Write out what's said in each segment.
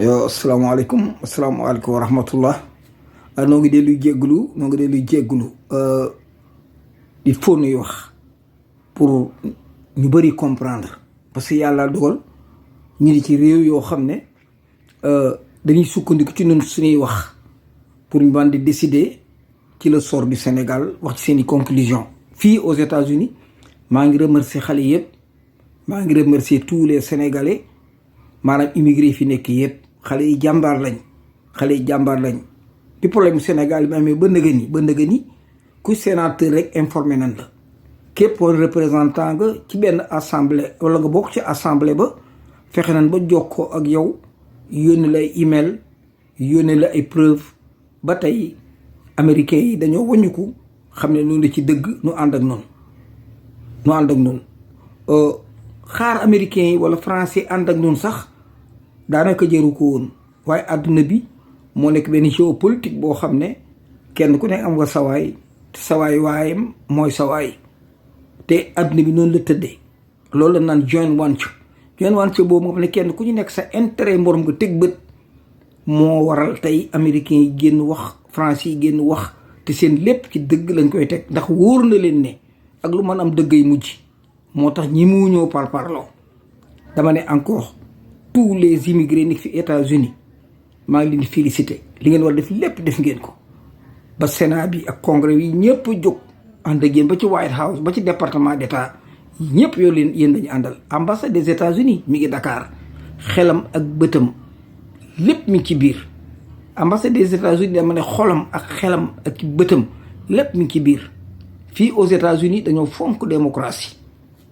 yo asalaamaaleykum wa rahmatullah. noo ngi dee luy jégglu il faut nuy wax pour ñu bëri comprendre, parce que yàlla dogal ñu di ci réew yoo xam ne dañuy sukkandiku ci ñun suñuy wax pour ñu mën di décider ci le sort du Sénégal, wax ci seeni conclusion. Fii aux États-Unis maa ngi remercier xale yëpp, maa ngi remercier tous les Sénégalais, maanaam immigré fi nekk yëpp. xale yi jàmbaar lañ bi problème Sénégal bi amee ba nëga ni ku sénateur rek informé nañ la. képp représentant nga ci benn assemblée wala nga bokk ci assemblée ba, fexe nañ ba jokkoo ak yow, yónni la ay email, yónni la ay preuve. ba tey américains yi dañoo waññiku xam ne noonu la ci dëgg, nu ànd ak noonu xaar américains yi wala français ànd ak noonu sax daanaka jëru ko woon. waaye àdduna bi moo nekk benn géopolitique boo xam ne kenn ku nekk am nga sawaay, te sawaay waayam mooy sawaay, te àdduna bi noonu la tëddee. loolu la naan joint venture boobu moo xam ne kenn ku ñu nekk sa intérêt morom nga teg bët, moo waral tey américains yi génn wax, français yi génn wax, te seen lépp ci dëgg lañ koy teg, ndax wóor na leen ne ak lu mën am dëggay mujj. moo tax ñi mu ñëw parparloo. dama ne encore tous les immigrés nekk fi États-Unis maa ngi leen di félicité. li ngeen war def lépp def ngeen ko, ba Sénat bi ak congrès yi ñëpp jóg ànd ak yéen, ba ci White House, ba ci département d'État ñëpp yoo leen yéen dañu àndal. ambassade des États-Unis mi ngi Dakar, xelam ak bëtam lépp mi ngi ci biir. ambassade des États-Unis dama ne xolam ak xelam ak bëtam lépp mi ngi ci biir. fii aux États-Unis dañoo fonk démocratie,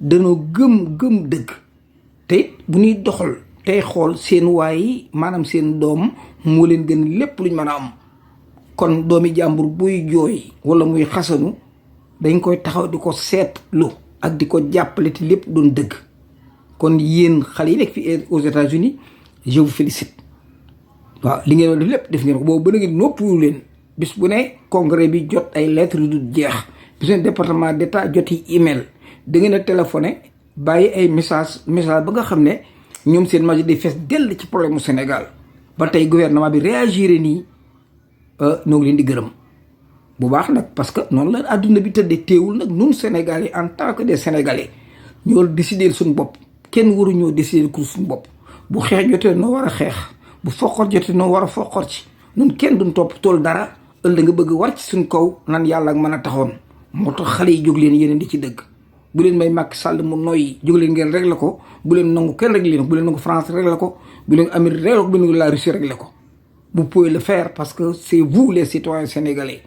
dañoo gëm dëgg, te bu ñuy doxal tey xool seen waay, maanaam seen doom moo leen gën lépp luñ mën a am. kon doomi jàmbur buy jooy wala muy xasanu, dañ koy taxaw di ko seetlu ak di ko jàppale te lépp doon dëgg. kon yéen xale yi nekk fi aux États-Unis, je vous félicite. waaw li ngeen def lépp def ngeen ko. boobu ba ngeen noppiwu leen. bis bu ne congrès bi jot ay lettres yu dul jeex, bis bu département d'État joti email, da ngeen a téléphoné bàyyi ay message ba nga xam ne ñoom seen majeur day fees dell ci problème mu Sénégal. ba tey gouvernement bi réagir nii, noo ngi leen di gërëm bu baax nag, parce que noonu la àdduna bi tëddee. teewul nag ñun Sénégalais en tant que des Sénégalais ñoo décider suñu bopp. kenn waruñoo décider ku suñu bopp. bu xeex jotee noo war a xeex, bu foqor jotee noo war a foqor ci. ñun kenn duñ topp tool dara ëllëg nga bëgg war ci suñ kaw nan yàlla ak mën a taxoon. moo tax xale yi jóg leen yeneen di ci dëgg. bu leen may Macky Sall mu noyyi, jóg leen ngeen réglé ko. bu leen nangu kenn réglé ko, bu leen nangu France réglé ko, bu leen Amérique réglé ko, bu leen nangu la Russie réglé ko. vous pouvez le faire parce que c'est vous les citoyens sénégalais.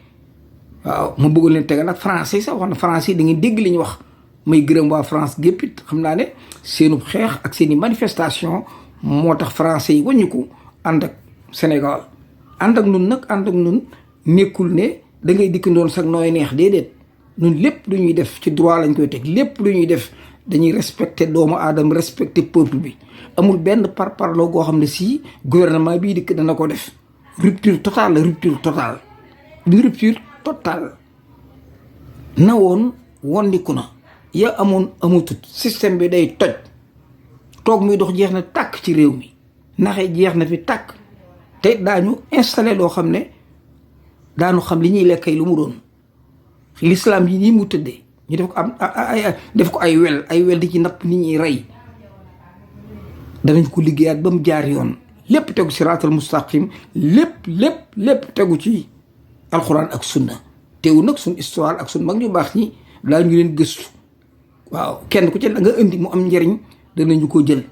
waaw ma bëggoon leen tegal nag français sax wax na français yi da ngeen dégg li ñu wax. may gërëm waa France gépp it, xam naa ne seenu xeex ak seeni manifestation moo tax français yi wàññiku ànd ak Sénégal. ànd ak nun nekkul ne da ngay dikk ndoon sax nooy neex, déedéet. ñun lépp lu ñuy def ci droit lañ koy teg. lépp lu ñuy def dañuy respecter doomu aadama, respecter peuple bi. amul benn parparloo goo xam ne si gouvernement bii dikk dana ko def. rupture totale na woon wondiku na. ya amoon amutut. système bi day toj. toog muy dox jeex na tàkk ci réew mi. naxe jeex na fi tàkk. te daañu installé loo xam ne daanu xam li ñuy lekkay lu mu doon. l'islam yi nii mu tëddee ñu def ko ay wel di ci napp nit ñi rey. danañ ko liggéeyaat ba mu jaar yoon. lépp tegu siraatal mustaqim, lépp tegu ci alxuraan ak sunna. teewu nag suñ histoire ak suñ mag ñu baax ñi daal ñu leen gëstu. waaw kenn ku ci la nga indi mu am njariñ danañu ko jël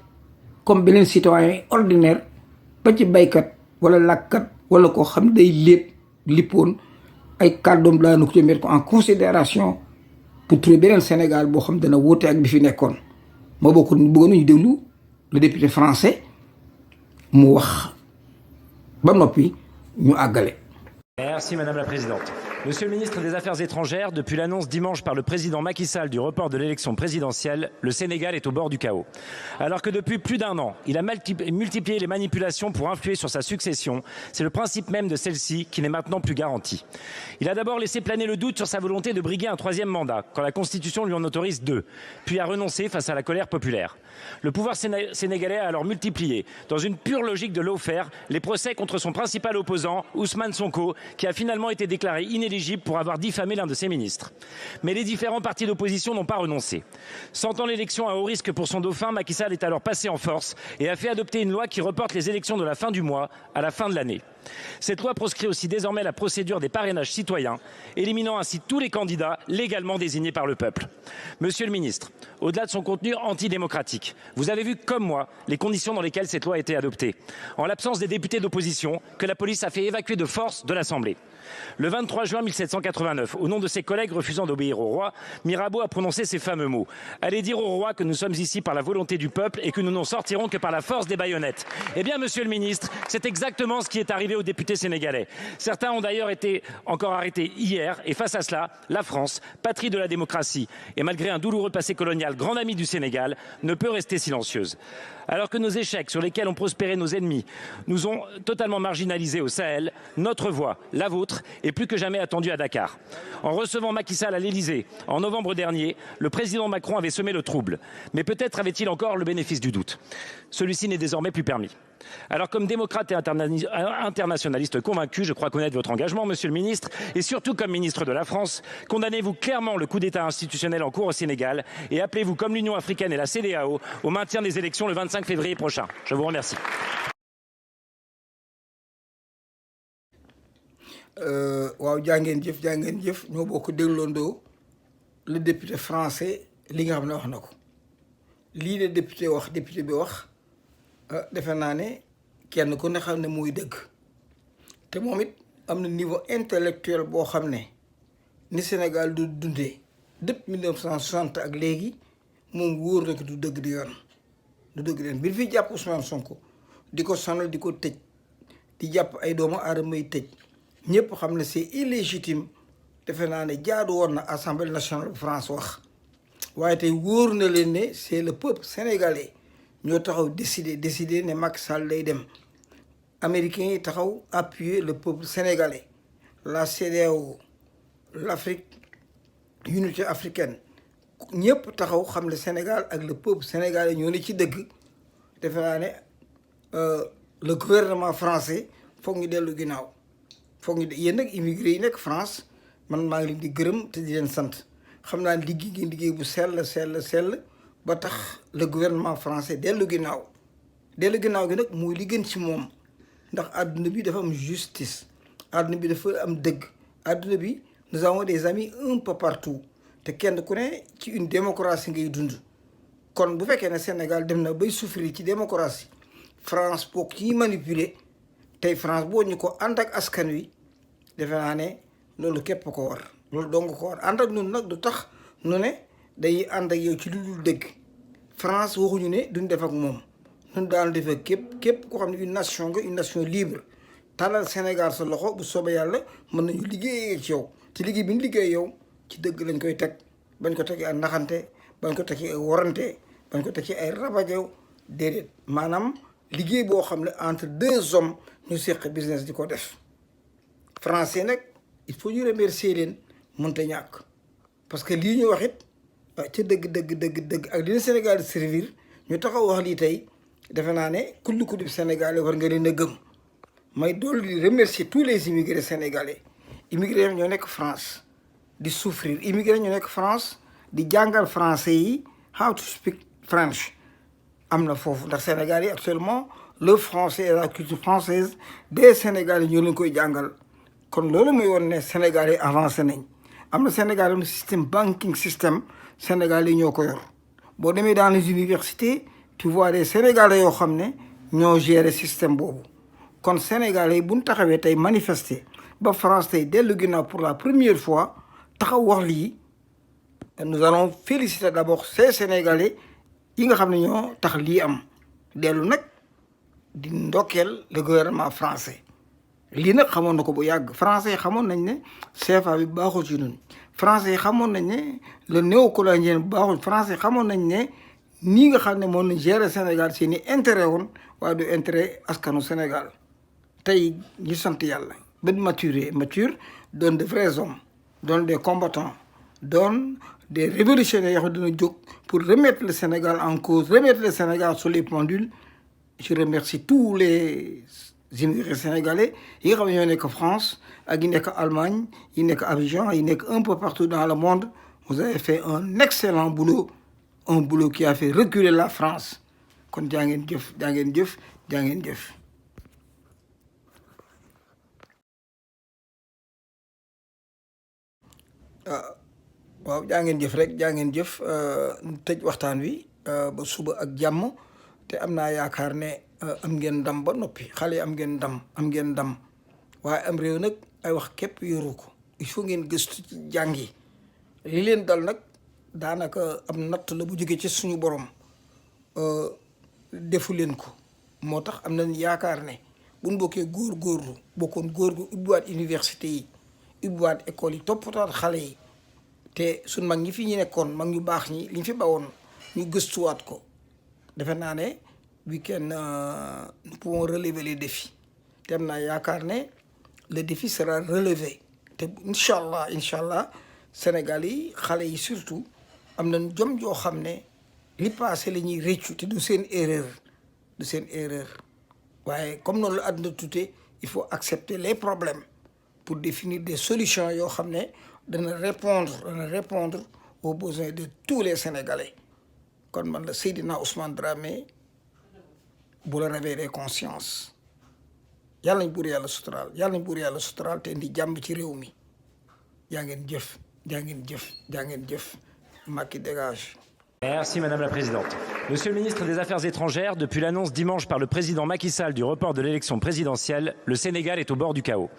comme beneen citoyen ordinaire, ba ci baykat wala làkkat wala koo xam ne day lippoon ay kàddoom daanu ko ci mettre ko en considération pour trouver beneen Sénégal boo xam dana wóote ak bi fi nekkoon. moo bëggoon nañu déglu le député français mu wax ba noppi ñu àggale. Merci Madame la Présidente. Monsieur le ministre des Affaires étrangères, depuis l'annonce dimanche par le président Macky Sall du report de l'élection présidentielle, le Sénégal est au bord du chaos. Alors que depuis plus d'un an, il a multiplié les manipulations pour influer sur sa succession, c'est le principe même de celle-ci qui n'est maintenant plus garanti. Il a d'abord laissé planer le doute sur sa volonté de briguer un troisième mandat, quand la Constitution lui en autorise 2, puis a renoncé face à la colère populaire. Le pouvoir sénégalais a alors multiplié, dans une pure logique de lawfare, les procès contre son principal opposant, Ousmane Sonko, qui a finalement été déclaré inéligible pour avoir diffamé l'un de ses ministres. Mais les différents partis d'opposition n'ont pas renoncé. Sentant l'élection à haut risque pour son dauphin, Macky Sall est alors passé en force et a fait adopter une loi qui reporte les élections de la fin du mois à la fin de l'année. Cette loi proscrit aussi désormais la procédure des parrainages citoyens, éliminant ainsi tous les candidats légalement désignés par le peuple. Monsieur le ministre, au-delà de son contenu antidémocratique, vous avez vu comme moi les conditions dans lesquelles cette loi a été adoptée, en l'absence des députés d'opposition que la police a fait évacuer de force de l'Assemblée. Le 23 juin 1789, au nom de ses collègues refusant d'obéir au roi, Mirabeau a prononcé ces fameux mots. Allez dire au roi que nous sommes ici par la volonté du peuple et que nous n'en sortirons que par la force des baïonnettes. Eh bien, monsieur le ministre, c'est exactement ce qui est arrivé aux députés sénégalais. Certains ont d'ailleurs été encore arrêtés hier et face à cela, la France, patrie de la démocratie et malgré un douloureux passé colonial, grande amie du Sénégal, ne peut rester silencieuse. Alors que nos échecs sur lesquels ont prospéré nos ennemis nous ont totalement marginalisés au Sahel, notre voix, la vôtre, est plus que jamais attendue à Dakar. En recevant Macky Sall à l'Élysée en novembre dernier, le président Macron avait semé le trouble. Mais peut-être avait-il encore le bénéfice du doute. Celui-ci n'est désormais plus permis. Alors comme démocrate et internationaliste convaincu, je crois connaître votre engagement, monsieur le ministre, et surtout comme ministre de la France, condamnez-vous clairement le coup d'État institutionnel en cours au Sénégal et appelez-vous, comme l'Union africaine et la CEDEAO, au maintien des élections le 25 février prochain. Je vous remercie. waaw jàngeen jëf ñoo bokk dégloondoo le député français li nga xam ne wax na ko lii de député bi wax defe naa ne kenn ku ne xam ne mooy dëgg te moom it am na niveau intellectuel boo xam ne ni Sénégal du dundee depuis 1960 ak léegi moom wóor na ko du dëgg di yoon du dëgg di yoon bi ñu fi jàpp Ousmane Sonko di ko sonal di ko tëj di jàpp ay doomu aadama yi tëj ñëpp xam ne c'est illégitime defe naa ne jaadu woon na Assemblée nationale bu France wax waaye tey wóor na leen ne c'est le peuple sénégalais ñoo taxaw décider ne Macky Sall lay dem américains yi taxaw appuyer le peuple sénégalais la CEDEAO l'Afrique unité africaine ñëpp taxaw xam ne Sénégal ak le peuple sénégalais ñoo ne ci dëgg defe naa ne le gouvernement français foog ñu dellu ginnaaw foog ñu yéen nag immigré yi nekk France man maa ngi leen di gërëm te di leen sant xam naa liggéey ngeen liggéey bu sell ba tax le gouvernement français dellu ginnaaw gi nag mooy li gën ci moom ndax àdduna bi dafa am justice àdduna bi dafa am dëgg àdduna bi nous avons des amis un peu partout te kenn ku ne ci une démocratie ngay dund kon bu fekkee ne Sénégal dem na bay souffrir ci démocratie France bokk ci manipuler tey France boo ñu ko ànd ak askan wi defe naa ne loolu képp ko war loolu dong ko war ànd ak ñun nag du tax nu ne day ànd ak yow ci lu dul dëgg France waxuñu ne duñ def ak moom ñun daan def ak képp koo xam ne une nation nga une nation libre tàllal Sénégal sa loxo bu soobee yàlla mën nañu liggéeyee ci yow ci liggéey bi ñu liggéey yow ci dëgg lañ koy teg bañ ko teg ay naxante bañ ko teg ci ay warante bañ ko teg ci ay rabajew déedéet maanaam liggéey boo xam ne entre deux hommes ñu seq business di ko def français nag il faut ñu remercier leen mënta ñàkk parce que lii ñu wax it ca dëgg ak li Sénégal di servir ñu taxaw wax lii tey defe naa ne kulli ku di Sénégalais war nga leen a gëm may doolu di remercier tous les immigrés sénégalais immigrés ñoo nekk France di souffrir immigrés ñoo nekk France di jàngal français yi how to speak French am na foofu ndax Sénégal yi actuellement le français et la culture française des Sénégalais ñoo leen koy jàngal kon loolu mooy woon ne Sénégal yi avancé nañ am na Sénégal am système banking système Sénégal yi ñoo ko yor boo demee dans les universités tu vois des Sénégalais yoo xam ne ñoo gérer système boobu kon Sénégalais yi bu ñu taxawee tey manifester ba France tey dellu ginnaaw pour la première fois taxaw wax lii nous allons féliciter d'abord ces Sénégalais yi nga xam ne ñoo tax lii am dellu nag di ndokkeel le gouvernement français lii nag xamoon na ko bu yàgg français yi xamoon nañ ne CFA bi baaxul ci ñun français yi xamoon nañ ne le néocolonialisme baaxul français yi xamoon nañ ne nii nga xam ne moom lañ gérer Sénégal seeni intérêt woon waaye du intérêt askanu Sénégal tey ñu sant yàlla ba mature doon de vrais hommes doon des combattants doon des révolutionnaires yoo xam ne dina jóg pour remettre le Sénégal en cause remettre le Sénégal sur les pendules. Je remercie tous les immigrés sénégalais yi nga xam ne ñoo nekk France ak yi nekk Allemagne yi nekk Abidjan yi nekk un peu partout dans le monde. Vous avez fait un excellent boulot, un boulot qui a fait reculer la France. kon jaa ngeen jëf jaa ngeen jëf jaa ngeen jëf. waaw jaa ngeen jëf rek jaa ngeen jëf tëj waxtaan wi ba suba ak jàmm. te am naa yaakaar ne am ngeen ndam ba noppi xale yi am ngeen ndam waaye am réew nag ay wax képp yoru ko il faut ngeen gëstu ci jàng yi li leen dal nag daanaka am natt la bu jógee ci suñu borom defu leen ko moo tax am nañ yaakaar ne buñ bokkee góorgóorlu bokkoon góorgu ubbiwaat université yi ubbiwaat école yi toppataat xale yi te suñ mag ñi fi ñu nekkoon mag ñu baax ñi liñ fi bawoon ñu gëstuwaat ko defe naa ne week-end nous pouvons relever les défis te am naa yaakaar ne le défi sera relevé te incha allah Sénégal yi xale yi surtout am nañ jom joo xam ne li passé la ñuy réccu te du seen erreur waaye comme noonu la àdduna tuute il faut accepter les problèmes pour définir des solutions yoo xam ne dana répondre aux besoins de tous les Sénégalais. kon man la Seydina Ousmane Dramé bu la réveiller conscience yàlla nañ buur yàlla suturaal te indi jàmm ci réew mi jaa ngeen jëf Macky dégage. Merci Madame la Présidente. Monsieur le ministre des Affaires étrangères, depuis l'annonce dimanche par le président Macky Sall du report de l'élection présidentielle, le Sénégal est au bord du chaos.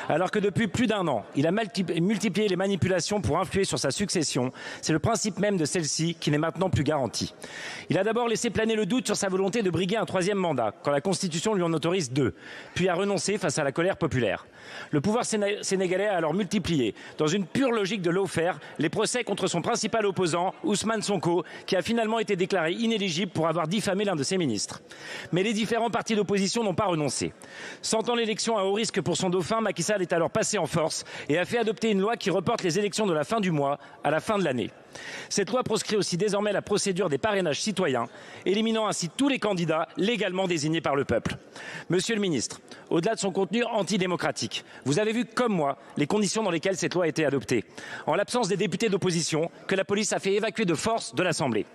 Alors que depuis plus d'un an, il a multiplié les manipulations pour influer sur sa succession, c'est le principe même de celle-ci qui n'est maintenant plus garanti. Il a d'abord laissé planer le doute sur sa volonté de briguer un troisième mandat, quand la Constitution lui en autorise 2, puis a renoncé face à la colère populaire. Le pouvoir sénégalais a alors multiplié, dans une pure logique de lawfare, les procès contre son principal opposant, Ousmane Sonko, qui a finalement été déclaré inéligible pour avoir diffamé l'un de ses ministres. Mais les différents partis d'opposition n'ont pas renoncé. Sentant l'élection à haut risque pour son dauphin, Macky Sall est alors passé en force et a fait adopter une loi qui reporte les élections de la fin du mois à la fin de l'année. Cette loi proscrit aussi désormais la procédure des parrainages citoyens, éliminant ainsi tous les candidats légalement désignés par le peuple. Monsieur le ministre, au-delà de son contenu antidémocratique, vous avez vu comme moi les conditions dans lesquelles cette loi a été adoptée. En l'absence des députés d'opposition, que la police a fait évacuer de force de l'Assemblée.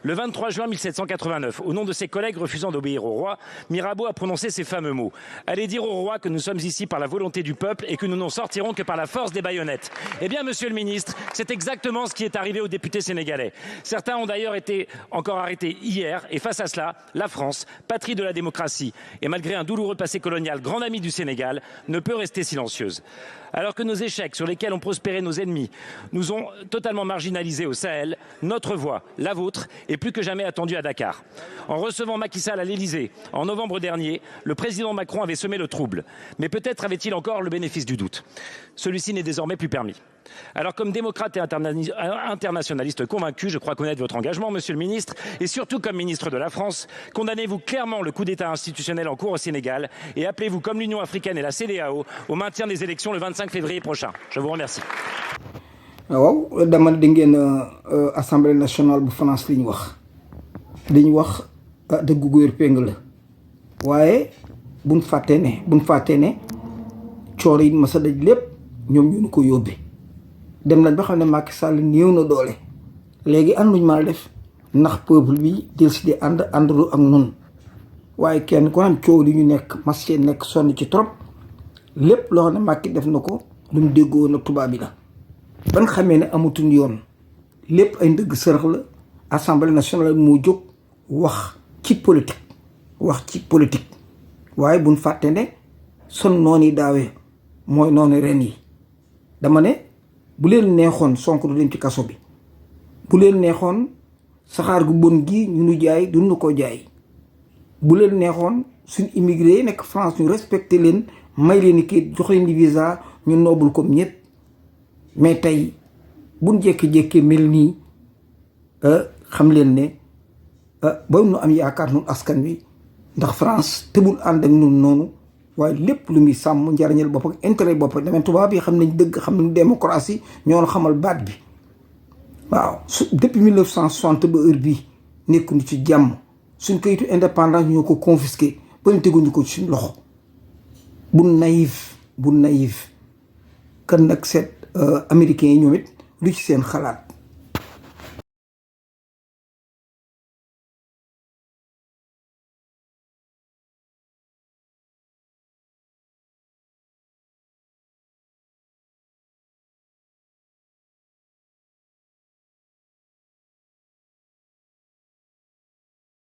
Le 23 juin 1789, au nom de ses collègues refusant d'obéir au roi, Mirabeau a prononcé ces fameux mots. Allez dire au roi que nous sommes ici par la volonté du peuple et que nous n'en sortirons que par la force des baïonnettes. Eh bien, monsieur le ministre, c'est exactement ce qui est arrivé aux députés sénégalais. Certains ont d'ailleurs été encore arrêtés hier et face à cela, la France, patrie de la démocratie et malgré un douloureux passé colonial, grand ami du Sénégal, ne peut rester silencieuse. Alors que nos échecs sur lesquels ont prospéré nos ennemis nous ont totalement marginalisés au Sahel, notre voix, la vôtre, est plus que jamais attendue à Dakar. En recevant Macky Sall à l'Élysée en novembre dernier, le président Macron avait semé le trouble. Mais peut-être avait-il encore le bénéfice du doute. Celui-ci n'est désormais plus permis. Alors comme démocrate et internationaliste convaincu, je crois connaître votre engagement, monsieur le ministre, et surtout comme ministre de la France, condamnez-vous clairement le coup d'État institutionnel en cours au Sénégal et appelez-vous, comme l'Union africaine et la CEDEAO, au maintien des élections le 25 février prochain. Je vous remercie. waaw dama di ngeen assemblée nationale bu France li ñu wax dëggu gu wér péng la waaye buñ fàttee ne coor yi ma sa daj lépp ñoom ñu ko yóbbee dem nañ ba xam ne Macky Sall néew na doole léegi ànduñ mën a def ndax peuple bi del si di àndalu ak nun waaye kenn ku naan coow li ñu nekk masque nekk sonn ci trop lépp loo xam ne Macky def na ko lu mu déggoo na tubaab bi la ban xamee ne amatuñ yoon lépp ay ndëgg sërëx la assemblée nationale moo jóg wax ci politique waaye buñ fàtte ne son noonu yi daawee mooy noonu ren yi dama ne bu leen neexoon Sonko du dem ci kaso bi bu leen neexoon saxaar gu bon gi ñu nu jaay duñu ko jaay bu leen neexoon suñ immigré nekk France ñu respecté leen may leen ni kii jox leen di visa ñu noobul comme ñëpp mais tey buñ jékki-jékki mel nii xam leen ne ba nu am yaakaar nun askan wi ndax France tëbul ànd ak nun noonu waaye lépp lu muy sàmm njariñal bopp ak intérêt bopp damay tubaab yi xam nañ dëgg xam nañ démocratie ñoo xamal baat bi waaw depuis 1960 ba heure bii nekkuñu ci jàmm suñ kayitu indépendance ñoo ko confisqué ba ñu teguñu ko ci suñ loxo bu naïf kan nag seet américains yi ñoom it lu ci seen xalaat